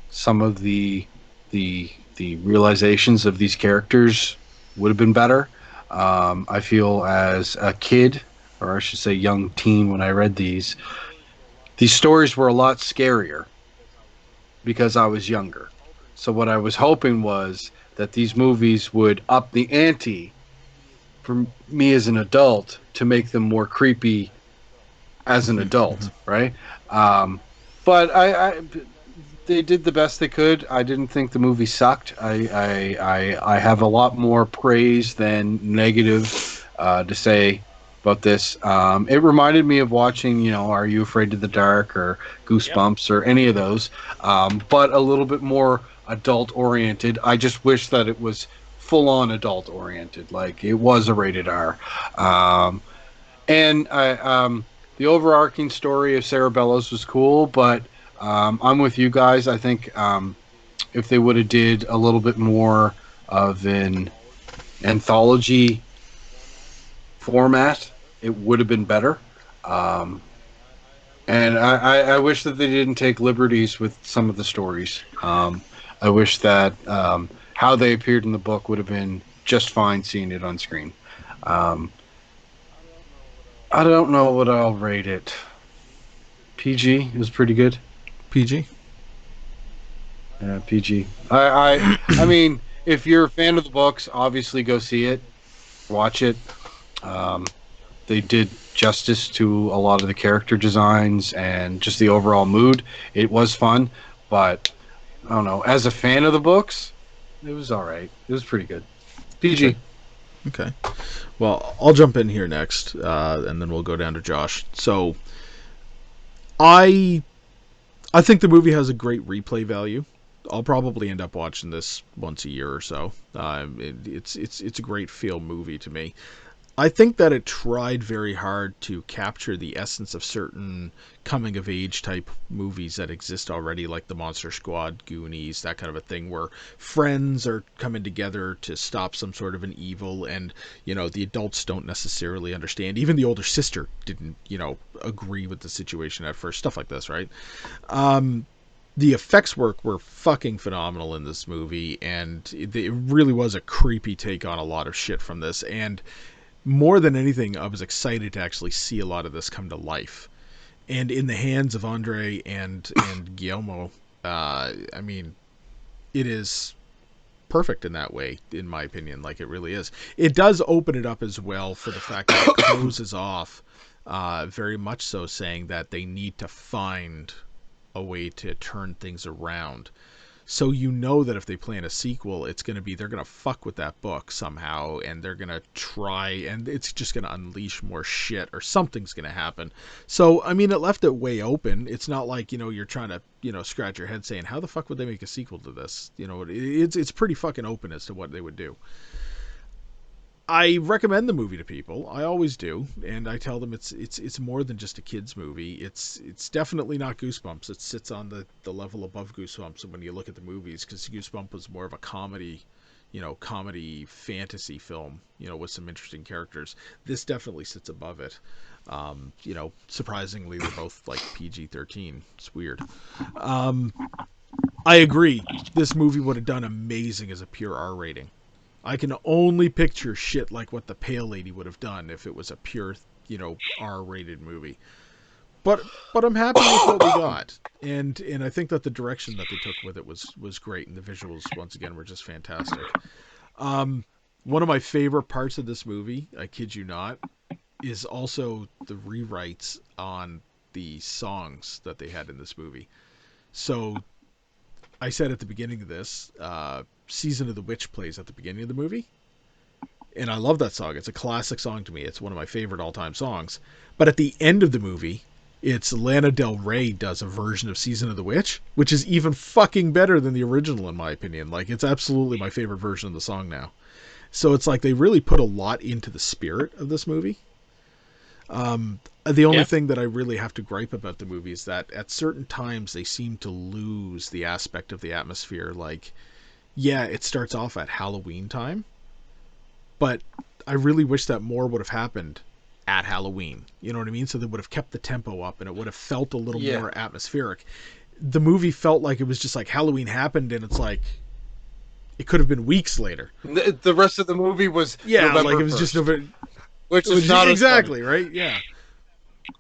some of the the realizations of these characters would have been better. I feel as a kid, or I should say young teen, when I read these stories were a lot scarier because I was younger. So what I was hoping was that these movies would up the ante for me as an adult to make them more creepy as an adult, right? But they did the best they could. I didn't think the movie sucked. I have a lot more praise than negative to say about this. It reminded me of watching, Are You Afraid of the Dark or Goosebumps or any of those, but a little bit more adult-oriented. I just wish that it was full-on adult-oriented, like it was a rated R. And the overarching story of Sarah Bellows was cool, but I'm with you guys. I think if they would have did a little bit more of an anthology format, it would have been better. And I wish that they didn't take liberties with some of the stories. I wish that how they appeared in the book would have been just fine seeing it on screen. I don't know what I'll rate it. PG. It was pretty good. PG. Yeah, PG. I mean, if you're a fan of the books, obviously go see it, watch it. They did justice to a lot of the character designs and just the overall mood. It was fun, but I don't know. As a fan of the books, it was all right. It was pretty good. PG. Okay. Well, I'll jump in here next, and then we'll go down to Josh. So, I think the movie has a great replay value. I'll probably end up watching this once a year or so. It's a great feel movie to me. I think that it tried very hard to capture the essence of certain coming-of-age type movies that exist already, like the Monster Squad, Goonies, that kind of a thing, where friends are coming together to stop some sort of an evil, and, the adults don't necessarily understand. Even the older sister didn't, agree with the situation at first. Stuff like this, right? The effects work were fucking phenomenal in this movie, and it really was a creepy take on a lot of shit from this, and more than anything, I was excited to actually see a lot of this come to life. And in the hands of Andre and Guillermo, I mean, it is perfect in that way, in my opinion, like it really is. It does open it up as well for the fact that it closes off very much so, saying that they need to find a way to turn things around. So that if they plan a sequel, it's going to be, they're going to fuck with that book somehow, and they're going to try, and it's just going to unleash more shit, or something's going to happen. So, I mean, it left it way open. It's not like, you're trying to, scratch your head saying, how the fuck would they make a sequel to this? It's pretty fucking open as to what they would do. I recommend the movie to people. I always do, and I tell them it's more than just a kids movie. It's definitely not Goosebumps. It sits on the level above Goosebumps when you look at the movies, because Goosebumps was more of a comedy, comedy fantasy film, with some interesting characters. This definitely sits above it. Surprisingly, they're both like PG-13. It's weird. I agree. This movie would have done amazing as a pure R rating. I can only picture shit like what The Pale Lady would have done if it was a pure, R-rated movie. But I'm happy with what we got, and I think that the direction that they took with it was great, and the visuals once again were just fantastic. One of my favorite parts of this movie, I kid you not, is also the rewrites on the songs that they had in this movie. So I said at the beginning of this, Season of the Witch plays at the beginning of the movie, and I love that song. It's a classic song to me. It's one of my favorite all-time songs. But at the end of the movie, it's Lana Del Rey does a version of Season of the Witch, which is even fucking better than the original, in my opinion. Like, it's absolutely my favorite version of the song now. So it's like they really put a lot into the spirit of this movie. The only thing that I really have to gripe about the movie is that at certain times they seem to lose the aspect of the atmosphere. Like, yeah, it starts off at Halloween time, but I really wish that more would have happened at Halloween. You know what I mean? So they would have kept the tempo up, and it would have felt a little more atmospheric. The movie felt like it was just like Halloween happened, and it's like It could have been weeks later. The rest of the movie was November like it was 1st, just November, which is not exactly right. Yeah.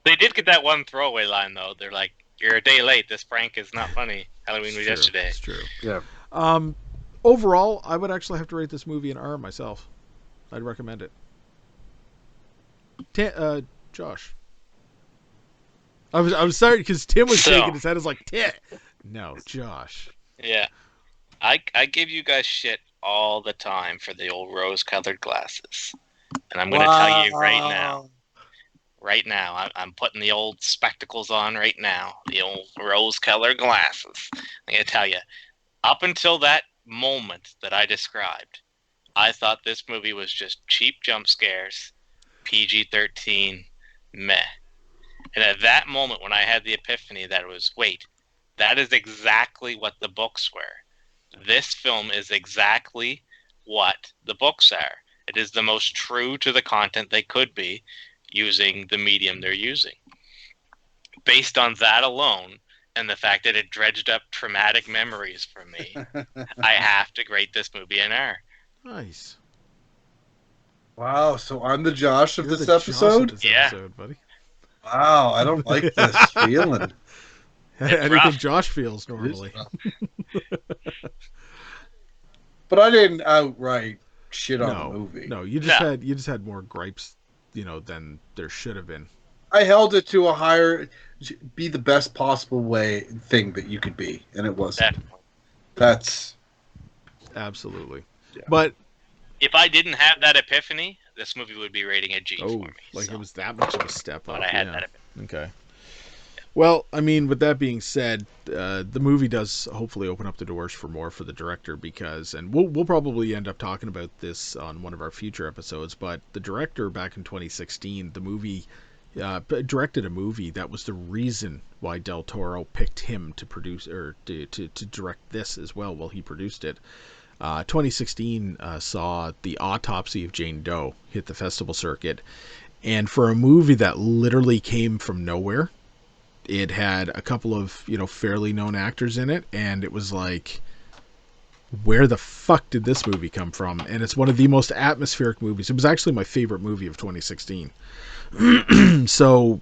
They did get that one throwaway line though. They're like, "You're a day late. This prank is not funny. Halloween was yesterday." It's true. Yeah. Overall, I would actually have to rate this movie an R myself. I'd recommend it. Josh. I was sorry because Tim was shaking his head. It's like, no, Josh. Yeah. I give you guys shit all the time for the old rose-colored glasses. And I'm going to tell you right now, I'm putting the old spectacles on right now, the old rose-colored glasses. I'm going to tell you, up until that moment that I described, I thought this movie was just cheap jump scares, PG-13, meh. And at that moment when I had the epiphany that it was, wait, that is exactly what the books were. This film is exactly what the books are. It is the most true to the content they could be using the medium they're using. Based on that alone, and the fact that it dredged up traumatic memories for me, I have to grade this movie an R. Nice. Wow, so I'm the Josh of You're this the episode? Josh of this episode, buddy. Wow, I don't like this feeling. Anything Josh feels normally. But I didn't outright shit on the movie. No, you just had more gripes, than there should have been. I held it to a higher, be the best possible thing that you could be, and it wasn't. That's absolutely. Yeah. But if I didn't have that epiphany, this movie would be rating a G for me. It was that much of a step up. But I had that epiphany. Okay. Well, I mean, with that being said, the movie does hopefully open up the doors for more for the director and we'll probably end up talking about this on one of our future episodes, but the director back in 2016, the movie directed a movie that was the reason why Del Toro picked him to produce or to direct this as well while he produced it. 2016 saw The Autopsy of Jane Doe hit the festival circuit, and for a movie that literally came from nowhere, it had a couple of, fairly known actors in it, and it was like, where the fuck did this movie come from? And it's one of the most atmospheric movies. It was actually my favorite movie of 2016. So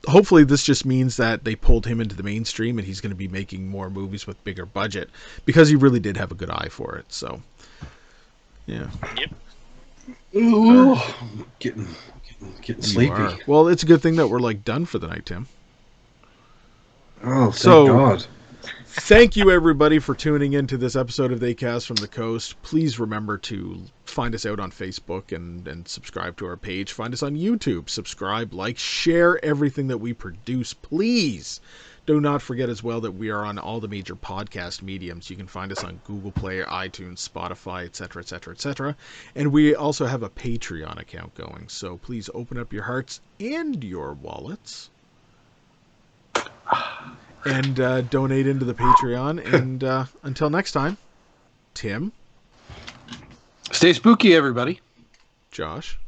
hopefully this just means that they pulled him into the mainstream and he's going to be making more movies with bigger budget, because he really did have a good eye for it. So, yeah. Yep. Ooh, getting sleepy. Well, it's a good thing that we're done for the night, Tim. Oh, thank God. Thank you, everybody, for tuning in to this episode of ZCAST from the Coast. Please remember to find us out on Facebook and subscribe to our page. Find us on YouTube. Subscribe, like, share everything that we produce. Please do not forget as well that we are on all the major podcast mediums. You can find us on Google Play, iTunes, Spotify, etc., etc., etc. And we also have a Patreon account going. So please open up your hearts and your wallets and donate into the Patreon. And until next time, Tim. Stay spooky, everybody. Josh.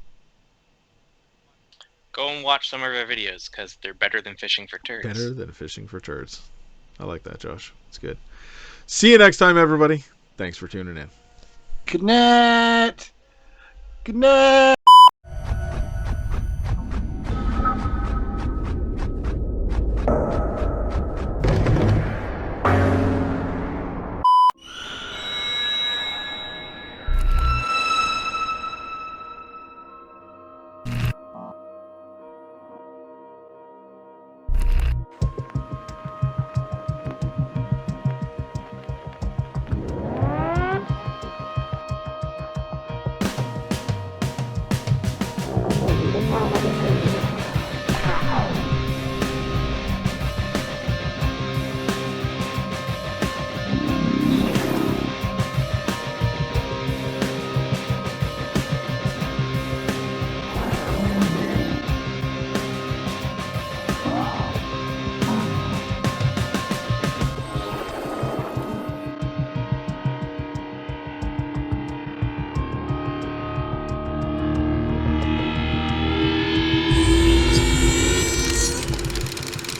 Go and watch some of our videos, because they're better than fishing for turds. Better than fishing for turds. I like that, Josh. It's good. See you next time, everybody. Thanks for tuning in. Good night. Good night.